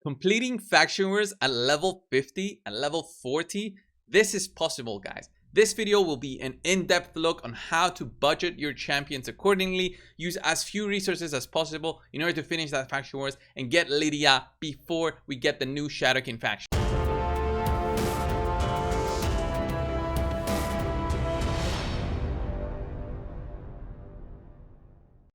Completing faction wars at level 50 and level 40, this is possible, guys. This video will be an in-depth look on how to budget your champions accordingly, use as few resources as possible in order to finish that faction wars and get Lydia before we get the new Shadowkin faction.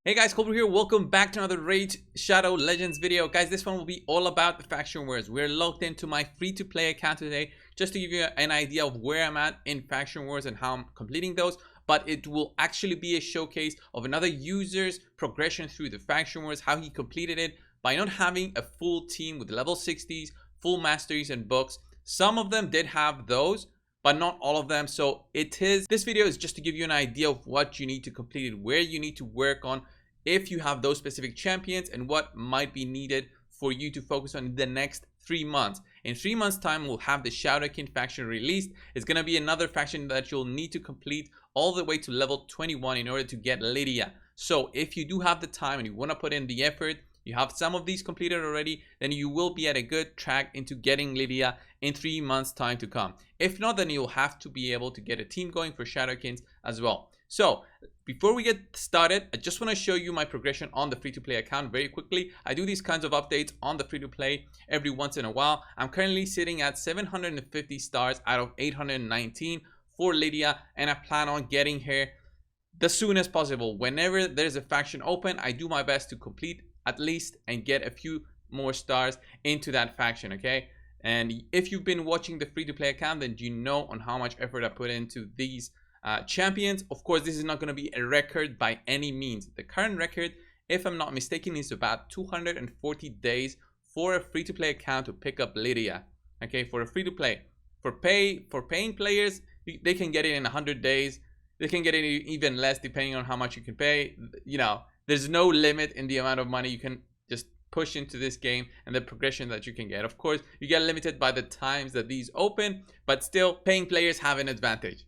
Hey guys, Colbert here. Welcome back to another Raid Shadow Legends video. Guys, this one will be all about the faction wars. We're logged into my free-to-play account today just to give you an idea of where I'm at in faction wars and how I'm completing those. But it will actually be a showcase of another user's progression through the faction wars, how he completed it by not having a full team with level 60s, full masteries and books. Some of them did have those, but not all of them. So this video is just to give you an idea of what you need to complete it, where you need to work on if you have those specific champions, and what might be needed for you to focus on in the next 3 months. In 3 months time, we'll have the Shadowkin faction released. It's going to be another faction that you'll need to complete all the way to level 21 in order to get Lydia. So if you do have the time and you want to put in the effort, you have some of these completed already, then you will be at a good track into getting Lydia in 3 months time to come. If not, then you'll have to be able to get a team going for Shadowkins as well. So before we get started, I just want to show you my progression on the free-to-play account very quickly. I do these kinds of updates on the free-to-play every once in a while. I'm currently sitting at 750 stars out of 819 for Lydia, and I plan on getting her the soonest possible. Whenever there's a faction open, I do my best to complete at least and get a few more stars into that faction, okay? And if you've been watching the free-to-play account, then you know on how much effort I put into these champions. Of course, this is not going to be a record by any means. The current record, if I'm not mistaken, is about 240 days for a free-to-play account to pick up Lydia. Okay, for a free-to-play. For paying players, they can get it in 100 days. They can get it even less depending on how much you can pay. You know, there's no limit in the amount of money you can just push into this game and the progression that you can get. Of course, you get limited by the times that these open, but still paying players have an advantage.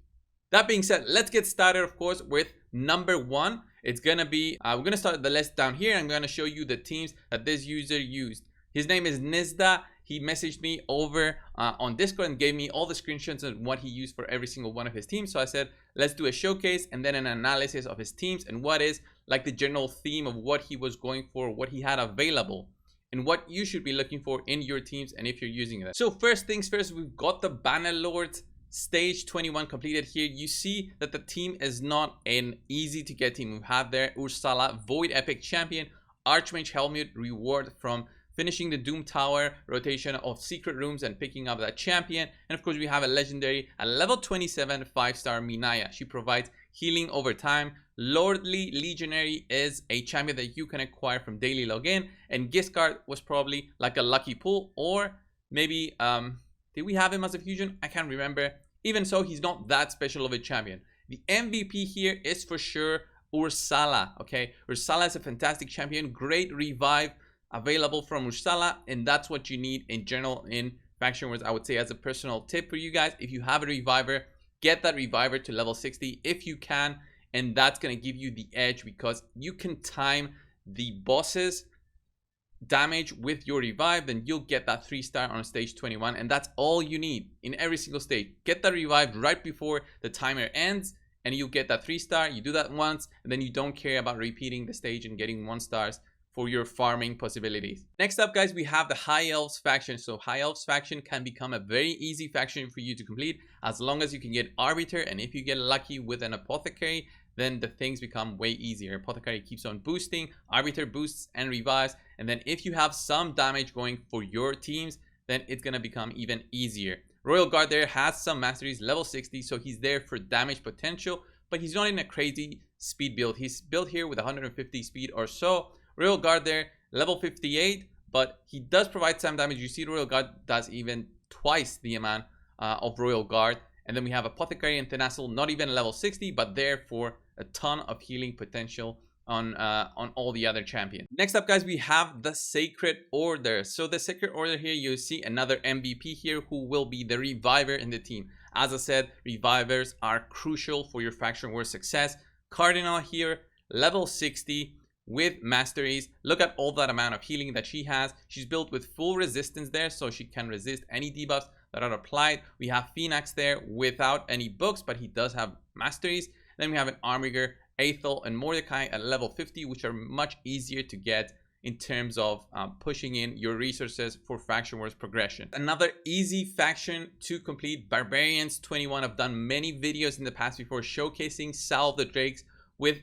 That being said, let's get started, of course, with number one. It's gonna be we're gonna start the list down here. I'm gonna show you the teams that this user used. His name is Nizda. He messaged me over on Discord and gave me all the screenshots of what he used for every single one of his teams. So I said, let's do a showcase and then an analysis of his teams and what is like the general theme of what he was going for, what he had available, and what you should be looking for in your teams and if you're using it. So first things first, we've got the Bannerlords stage 21 completed here. You see that the team is not an easy to get team. We have there Ursula, Void Epic Champion, Archmage Helmut, reward from finishing the Doom Tower rotation of secret rooms and picking up that champion. And of course, we have a legendary at level 27 5-star Minaya. She provides healing over time. Lordly Legionary is a champion that you can acquire from daily login, and Giscard was probably like a lucky pull, or maybe did we have him as a fusion? I can't remember. Even so, he's not that special of a champion. The MVP here is for sure Ursula, okay? Ursula is a fantastic champion, great revive available from Ursula, and that's what you need in general in faction wars. I would say as a personal tip for you guys, if you have a reviver, get that reviver to level 60 if you can, and that's going to give you the edge because you can time the bosses damage with your revive. Then you'll get that 3-star on stage 21, and that's all you need in every single stage. Get that revive right before the timer ends and you'll get that 3-star. You do that once and then you don't care about repeating the stage and getting 1-stars for your farming possibilities. Next up, guys, we have the High Elves faction. So High Elves faction can become a very easy faction for you to complete as long as you can get Arbiter, and if you get lucky with an Apothecary, then the things become way easier. Apothecary keeps on boosting, Arbiter boosts and revives, and then if you have some damage going for your teams, then it's gonna become even easier. Royal Guard there has some masteries, level 60, so he's there for damage potential, but he's not in a crazy speed build. He's built here with 150 speed or so. Royal Guard there, level 58, but he does provide some damage. You see Royal Guard does even twice the amount of Royal Guard. And then we have Apothecary and Tenacial, not even level 60, but there for a ton of healing potential on all the other champions. Next up, guys, we have the Sacred Order. So the Sacred Order here, you see another MVP here who will be the reviver in the team. As I said, revivers are crucial for your faction war success. Cardinal here, level 60. with masteries. Look at all that amount of healing that she has. She's built with full resistance there, so she can resist any debuffs that are applied. We have Phoenix there without any books, but he does have masteries. Then we have an Armiger, Aethel, and Mordecai at level 50, which are much easier to get in terms of pushing in your resources for Faction Wars progression. Another easy faction to complete, Barbarians 21. I've done many videos in the past before showcasing Salve the Drakes with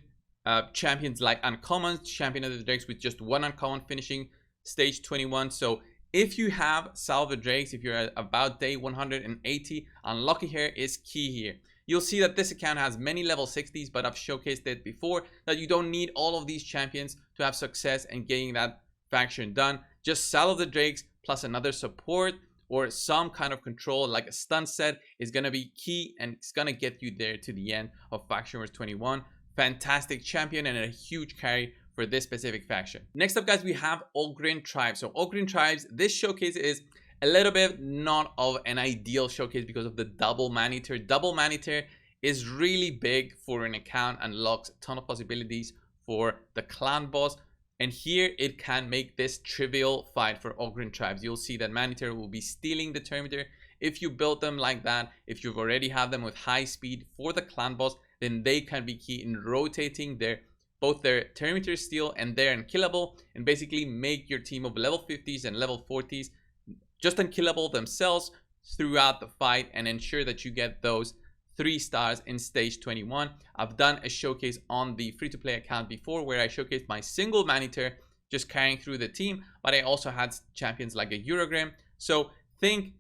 champions like uncommons, Champion of the Drakes with just one uncommon finishing stage 21. So if you have Salve the Drakes, if you're at about day 180, unlucky here is key here. You'll see that this account has many level 60s, but I've showcased it before that you don't need all of these champions to have success in getting that faction done. Just Salve the Drakes plus another support or some kind of control like a stun set is going to be key, and it's going to get you there to the end of Faction Wars 21. Fantastic champion and a huge carry for this specific faction. Next up, guys, we have Ogryn Tribes. So Ogryn Tribes, this showcase is a little bit not of an ideal showcase because of the double man-eater. Double man-eater is really big for an account, unlocks a ton of possibilities for the clan boss, and here it can make this trivial fight for Ogryn Tribes. You'll see that man-eater will be stealing the Terminator. If you build them like that, if you've already have them with high speed for the clan boss, then they can be key in rotating both their Terminator steal and their unkillable, and basically make your team of level 50s and level 40s just unkillable themselves throughout the fight and ensure that you get those 3 stars in stage 21. I've done a showcase on the free-to-play account before where I showcased my single man-eater just carrying through the team, but I also had champions like a Ogryn. So think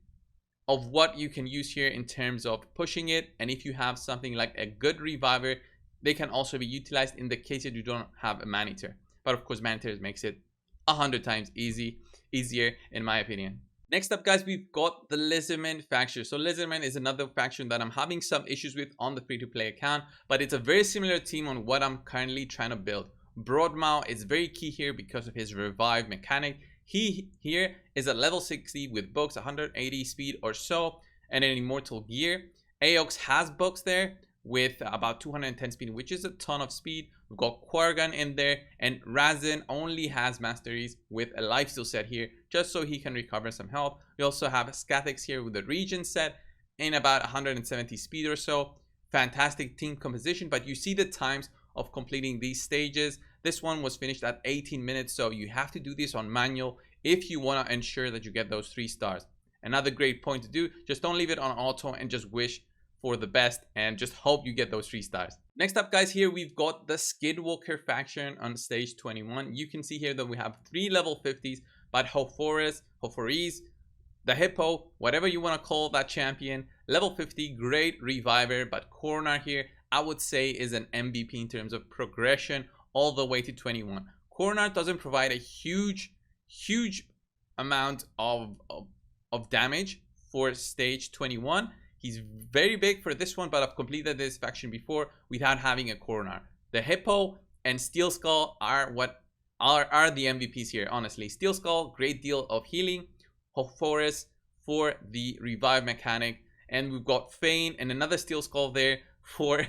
of what you can use here in terms of pushing it, and if you have something like a good reviver, they can also be utilized in the case that you don't have a man-eater. But of course, man-eater makes it 100 times easier in my opinion. Next up, guys, we've got the Lizardmen faction. So Lizardmen is another faction that I'm having some issues with on the free-to-play account, but it's a very similar team on what I'm currently trying to build. Broadmaw is very key here because of his revive mechanic. He here is at level 60 with books, 180 speed or so, and an immortal gear. Aox has books there with about 210 speed, which is a ton of speed. We've got Quargan in there, and Razin only has masteries with a lifesteal set here, just so he can recover some health. We also have Scathix here with the regen set in about 170 speed or so. Fantastic team composition, but you see the times of completing these stages. This one was finished at 18 minutes, so you have to do this on manual if you want to ensure that you get those 3 stars. Another great point to do, just don't leave it on auto and just wish for the best and just hope you get those 3 stars. Next up, guys, here we've got the Skinwalker faction on stage 21. You can see here that we have 3 level 50s, but Hoforis, the Hippo, whatever you want to call that champion, level 50, great reviver, but Coronar here, I would say, is an MVP in terms of progression all the way to 21. Coronar doesn't provide a huge amount of damage for stage 21. He's very big for this one, but I've completed this faction before without having a Coronar. The Hippo and Steel Skull are what are the MVPs here, honestly. Steel Skull, great deal of healing. Hoforis for the revive mechanic, and we've got Fane and another Steel Skull there for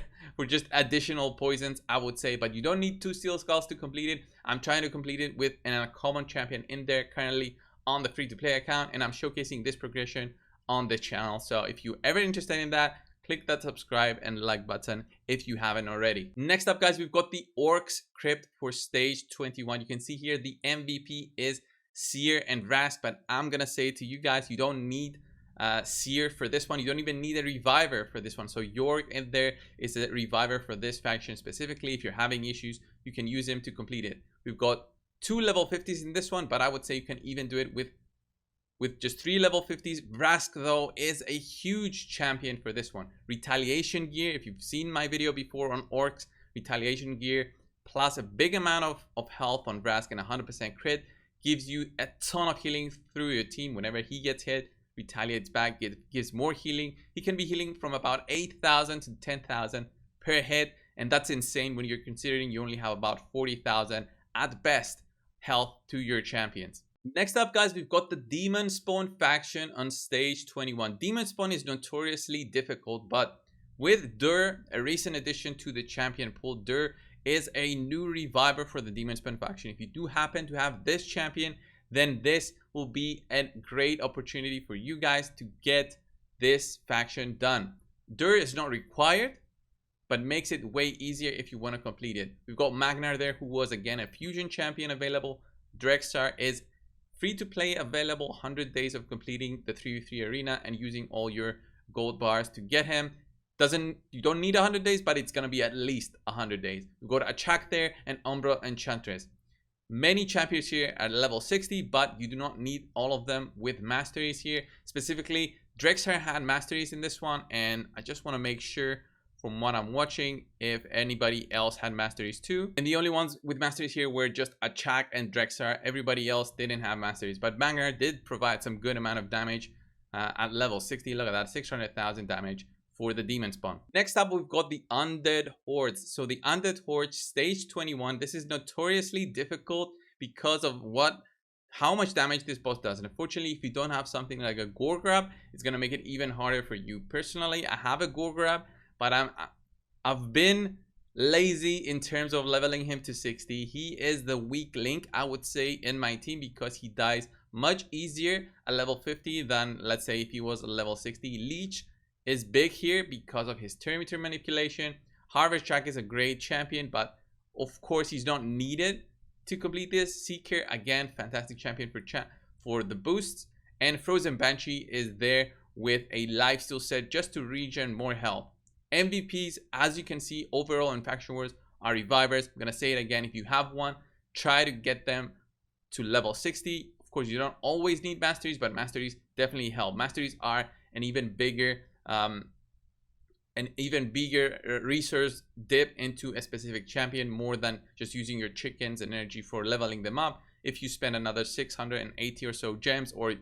just additional poisons, I would say, but you don't need 2 Steel Skulls to complete it. I'm trying to complete it with an uncommon champion in there currently on the free-to-play account, and I'm showcasing this progression on the channel. So if you're ever interested in that, click that subscribe and like button if you haven't already. Next up, guys, we've got the Orcs crypt for stage 21. You can see here the MVP is Seer and Rask, but I'm gonna say to you guys, you don't need Seer for this one. You don't even need a reviver for this one. So York in there is a reviver for this faction specifically. If you're having issues, you can use him to complete it. We've got 2 level 50s in this one, but I would say you can even do it with just 3 level 50s. Rask, though, is a huge champion for this one. Retaliation gear, if you've seen my video before on Orcs, retaliation gear plus a big amount of health on Rask and 100% crit gives you a ton of healing through your team. Whenever he gets hit, retaliates back, gives more healing. He can be healing from about 8,000 to 10,000 per hit, and that's insane when you're considering you only have about 40,000 at best health to your champions. Next up, guys, we've got the Demonspawn faction on stage 21. Demonspawn is notoriously difficult, but with Dur, a recent addition to the champion pool, Dur is a new reviver for the Demonspawn faction. If you do happen to have this champion, then this will be a great opportunity for you guys to get this faction done. Dirt is not required, but makes it way easier if you want to complete it. We've got Magnar there, who was again a fusion champion available. Drexar is free to play, available 100 days of completing the 3v3 arena and using all your gold bars to get him. You don't need 100 days, but it's gonna be at least 100 days. We've got Achak there and Umbra Enchantress. Many champions here at level 60, but you do not need all of them with masteries here. Specifically, Drexar had masteries in this one, and I just want to make sure from what I'm watching if anybody else had masteries too. And the only ones with masteries here were just Achak and Drexar. Everybody else didn't have masteries, but Banger did provide some good amount of damage at level 60. Look at that, 600,000 damage for the Demonspawn. Next up, we've got the Undead Hordes. So the Undead Hordes stage 21. This is notoriously difficult because of how much damage this boss does. And unfortunately, if you don't have something like a Gore Grab, it's gonna make it even harder for you. Personally, I have a Gore Grab, but I've been lazy in terms of leveling him to 60. He is the weak link, I would say, in my team because he dies much easier at level 50 than, let's say, if he was a level 60. Leech is big here because of his turn meter manipulation. Harvest Track is a great champion, but of course he's not needed to complete this. Seeker, again, fantastic champion for the boosts. And Frozen Banshee is there with a lifesteal set just to regen more health. MVPs, as you can see, overall in Faction Wars are revivers. I'm gonna say it again, if you have one, try to get them to level 60. Of course, you don't always need masteries, but masteries definitely help. Masteries are an even bigger resource dip into a specific champion, more than just using your chickens and energy for leveling them up. If you spend another 680 or so gems, or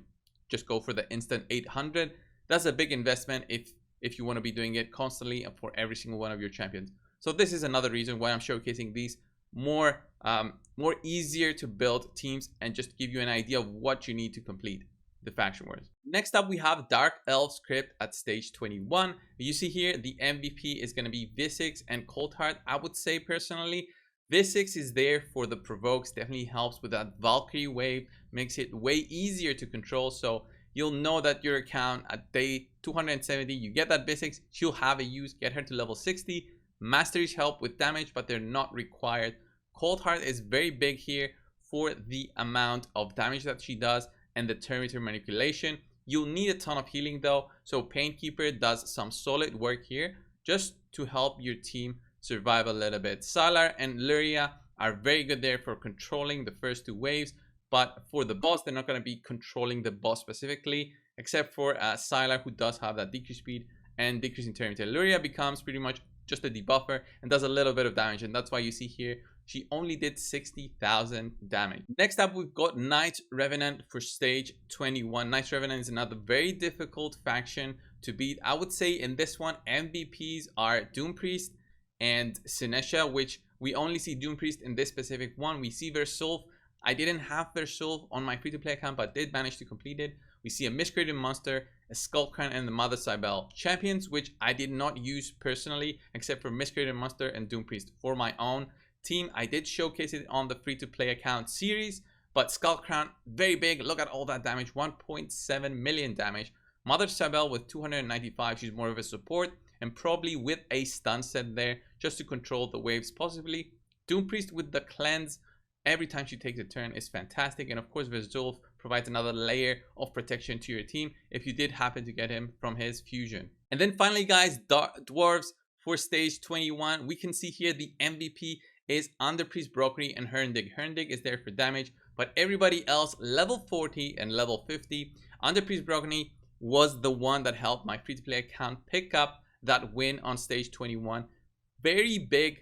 just go for the instant 800, that's a big investment if you want to be doing it constantly for every single one of your champions. So this is another reason why I'm showcasing these more easier to build teams, and just give you an idea of what you need to complete the Faction Wars. Next up, we have Dark Elves Crypt at stage 21. You see here the MVP is going to be Visix and Coldheart. I would say personally, Visix is there for the provokes, definitely helps with that Valkyrie wave, makes it way easier to control. So you'll know that your account at day 270, you get that Visix, she'll have a use, get her to level 60. Masteries help with damage, but they're not required. Coldheart is very big here for the amount of damage that she does and the turn meter manipulation. You'll need a ton of healing though, so Painkeeper does some solid work here just to help your team survive a little bit. Salar and Luria are very good there for controlling the first two waves, but for the boss, they're not going to be controlling the boss specifically, except for Salar, who does have that decrease speed and decrease in turn meter. Luria becomes pretty much just a debuffer and does a little bit of damage, and that's why you see here she only did 60,000 damage. Next up, we've got Knight Revenant for stage 21. Knight Revenant is another very difficult faction to beat. I would say in this one, MVPs are Doom Priest and Sinesha, which we only see Doom Priest in this specific one. We see Versolve. I didn't have Versolve on my free-to-play account, but did manage to complete it. We see a Miscreated Monster, a Skullcrown, and the Mother Cybele. Champions which I did not use personally, except for Miscreated Monster and Doom Priest for my own team. I did showcase it on the free-to-play account series, but Skullcrown, very big. Look at all that damage, 1.7 million damage. Mother Cybele with 295, she's more of a support, and probably with a stun set there just to control the waves possibly. Doom Priest with the cleanse every time she takes a turn is fantastic, and of course Versolve provides another layer of protection to your team if you did happen to get him from his fusion. And then finally, guys, Dwarves for stage 21. We can see here the MVP is Underpriest, Broccoli, and Herndig. Herndig is there for damage, but everybody else level 40 and level 50. Underpriest Broccoli was the one that helped my free-to-play account pick up that win on stage 21. Very big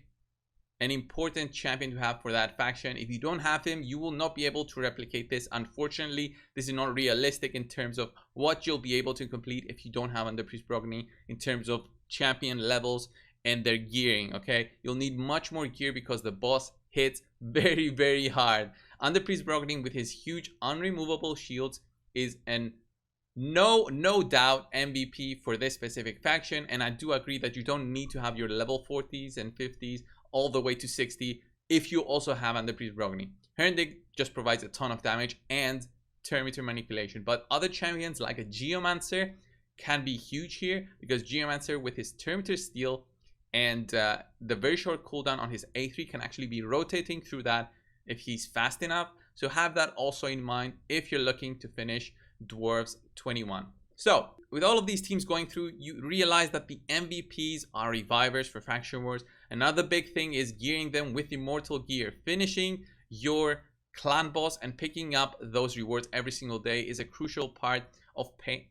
and important champion to have for that faction. If you don't have him, you will not be able to replicate this. Unfortunately, this is not realistic in terms of what you'll be able to complete if you don't have Underpriest Broccoli in terms of champion levels and their gearing. Okay, you'll need much more gear because the boss hits very, very hard. Underpriest Broccoli with his huge unremovable shields is an no doubt MVP for this specific faction, and I do agree that you don't need to have your level 40s and 50s all the way to 60 if you also have Undead Priest Brogni. Herrendig just provides a ton of damage and Terminator manipulation, but other champions like a Geomancer can be huge here, because Geomancer with his Terminator Steel and the very short cooldown on his A3 can actually be rotating through that if he's fast enough. So have that also in mind if you're looking to finish Dwarves 21. So with all of these teams going through, you realize that the MVPs are revivers for Faction Wars. Another big thing is gearing them with Immortal Gear. Finishing your clan boss and picking up those rewards every single day is a crucial part of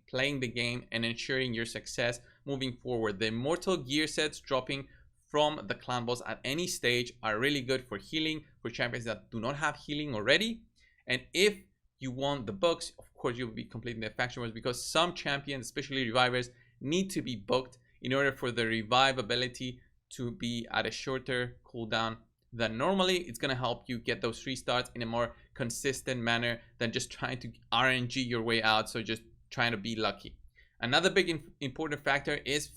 playing the game and ensuring your success moving forward. The Immortal Gear sets dropping from the clan boss at any stage are really good for healing, for champions that do not have healing already. And if you want the books, of course you'll be completing the Faction Wars, because some champions, especially revivers, need to be booked in order for the revive ability to be at a shorter cooldown than normally. It's going to help you get those 3 starts in a more consistent manner than just trying to RNG your way out, so just trying to be lucky. Another big important factor is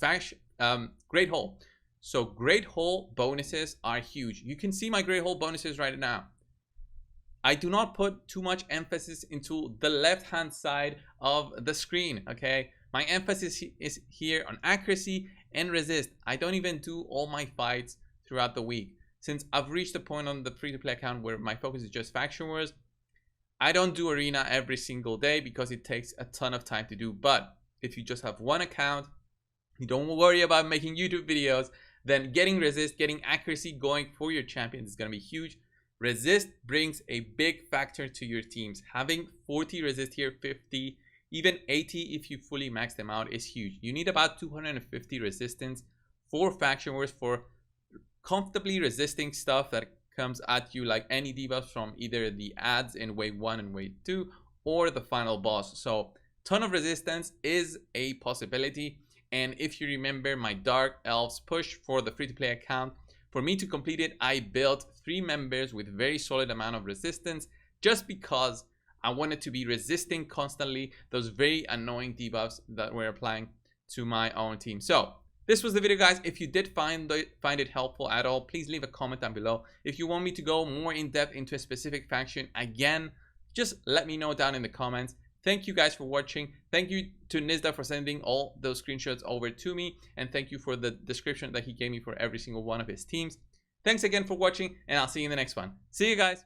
Great Hole. So Great Hole bonuses are huge. You can see my Great Hole bonuses right now. I do not put too much emphasis into the left hand side of the screen, okay? My emphasis is here on accuracy and resist. I don't even do all my fights throughout the week. Since I've reached a point on the free-to-play account where my focus is just Faction Wars, I don't do Arena every single day because it takes a ton of time to do. But if you just have one account, you don't worry about making YouTube videos, then getting resist, getting accuracy going for your champions is going to be huge. Resist brings a big factor to your teams. Having 40 resist here, 50, even 80 if you fully max them out is huge. You need about 250 resistance for Faction Wars for comfortably resisting stuff that comes at you, like any debuffs from either the ads in wave 1 and wave 2 or the final boss. So ton of resistance is a possibility. And if you remember my Dark Elves push for the free-to-play account, for me to complete it, I built 3 members with very solid amount of resistance, just because I wanted to be resisting constantly those very annoying debuffs that we're applying to my own team. So this was the video, guys. If you did find it helpful at all, please leave a comment down below. If you want me to go more in depth into a specific faction, again, just let me know down in the comments. Thank you guys for watching. Thank you to Nizda for sending all those screenshots over to me. And thank you for the description that he gave me for every single one of his teams. Thanks again for watching, and I'll see you in the next one. See you guys.